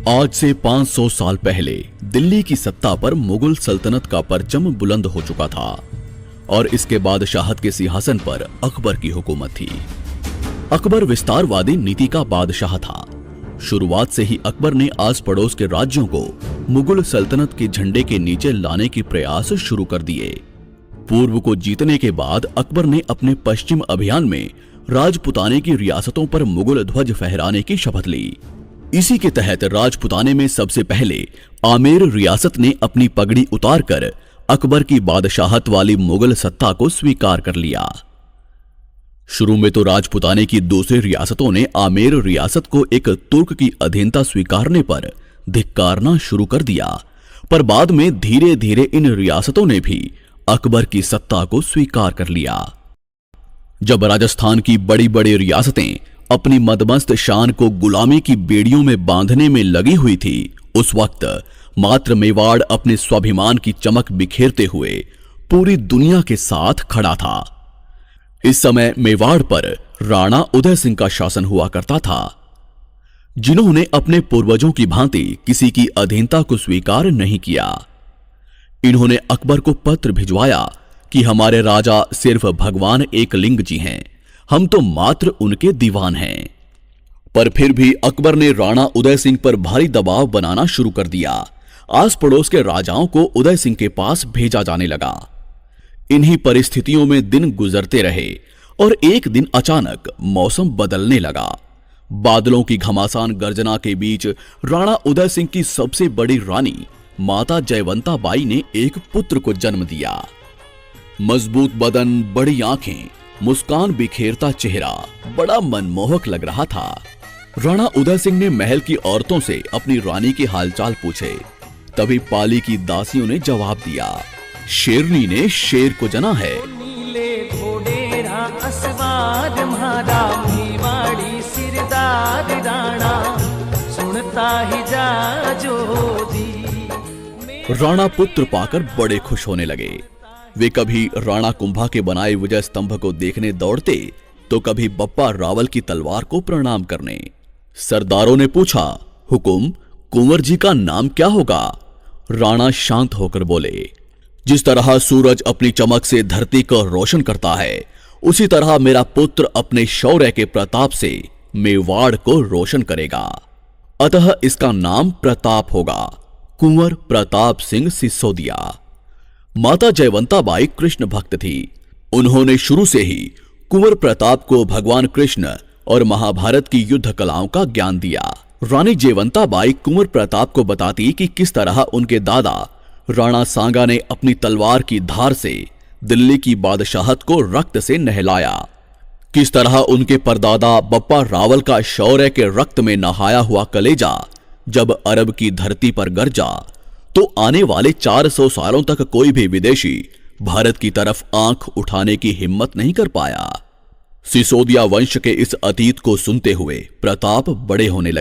आज से 500 साल पहले दिल्ली की सत्ता पर मुगल सल्तनत का परचम बुलंद हो चुका था और इसके बादशाहत के सिंहासन पर अकबर की हुकूमत थी। अकबर विस्तारवादी नीति का बादशाह था। शुरुआत से ही अकबर ने आस पड़ोस के राज्यों को मुगल सल्तनत के झंडे के नीचे लाने के प्रयास शुरू कर दिए। पूर्व को जीतने के बाद अकबर ने अपने पश्चिम अभियान में राजपुताने की रियासतों पर मुगल ध्वज फहराने की शपथ ली। इसी के तहत राजपुताने में सबसे पहले आमेर रियासत ने अपनी पगड़ी उतारकर अकबर की बादशाहत वाली मुगल सत्ता को स्वीकार कर लिया। शुरू में तो राजपुताने की दूसरी रियासतों ने आमेर रियासत को एक तुर्क की अधीनता स्वीकारने पर धिक्कारना शुरू कर दिया, पर बाद में धीरे धीरे इन रियासतों ने भी अकबर की सत्ता को स्वीकार कर लिया। जब राजस्थान की बड़ी बड़ी रियासतें अपनी मदमस्त शान को गुलामी की बेड़ियों में बांधने में लगी हुई थी, उस वक्त मात्र मेवाड़ अपने स्वाभिमान की चमक बिखेरते हुए पूरी दुनिया के साथ खड़ा था। इस समय मेवाड़ पर राणा उदय सिंह का शासन हुआ करता था, जिन्होंने अपने पूर्वजों की भांति किसी की अधीनता को स्वीकार नहीं किया। इन्होंने अकबर को पत्र भिजवाया कि हमारे राजा सिर्फ भगवान एकलिंग जी हैं, हम तो मात्र उनके दीवान हैं। पर फिर भी अकबर ने राणा उदय सिंह पर भारी दबाव बनाना शुरू कर दिया। आस पड़ोस के राजाओं को उदय सिंह के पास भेजा जाने लगा। इन्हीं परिस्थितियों में दिन गुजरते रहे और एक दिन अचानक मौसम बदलने लगा। बादलों की घमासान गर्जना के बीच राणा उदय सिंह की सबसे बड़ी रानी माता जयवंता बाई ने एक पुत्र को जन्म दिया। मजबूत बदन, बड़ी आंखें, मुस्कान बिखेरता चेहरा बड़ा मनमोहक लग रहा था। राणा उदय सिंह ने महल की औरतों से अपनी रानी के हालचाल पूछे। तभी पाली की दासियों ने जवाब दिया, शेरनी ने शेर को जना है। नीले घोड़े रा असवार म्हारा मेवाड़ी सिरदार राणा सुनता ही जा जो दी। राणा पुत्र पाकर बड़े खुश होने लगे। वे कभी राणा कुंभा के बनाए विजय स्तंभ को देखने दौड़ते तो कभी बप्पा रावल की तलवार को प्रणाम करने। सरदारों ने पूछा, हुकुम, कुंवर जी का नाम क्या होगा? राणा शांत होकर बोले, जिस तरह सूरज अपनी चमक से धरती को रोशन करता है, उसी तरह मेरा पुत्र अपने शौर्य के प्रताप से मेवाड़ को रोशन करेगा। अतः इसका नाम प्रताप होगा, कुंवर प्रताप सिंह सिसोदिया। माता जयवंता बाई कृष्ण भक्त थी। उन्होंने शुरू से ही कुंवर प्रताप को भगवान कृष्ण और महाभारत की युद्ध कलाओं का ज्ञान दिया। रानी जयवंता बाई कुंवर प्रताप को बताती कि किस तरह उनके दादा राणा सांगा ने अपनी तलवार की धार से दिल्ली की बादशाहत को रक्त से नहलाया, किस तरह उनके परदादा बप्पा रावल का शौर्य के रक्त में नहाया हुआ कलेजा जब अरब की धरती पर गरजा तो आने वाले 400 सालों तक कोई भी विदेशी भारत की तरफ आंख उठाने की हिम्मत नहीं कर पाया। सिसोदिया वंश के इस अतीत को सुनते हुए प्रताप बड़े होने लगे।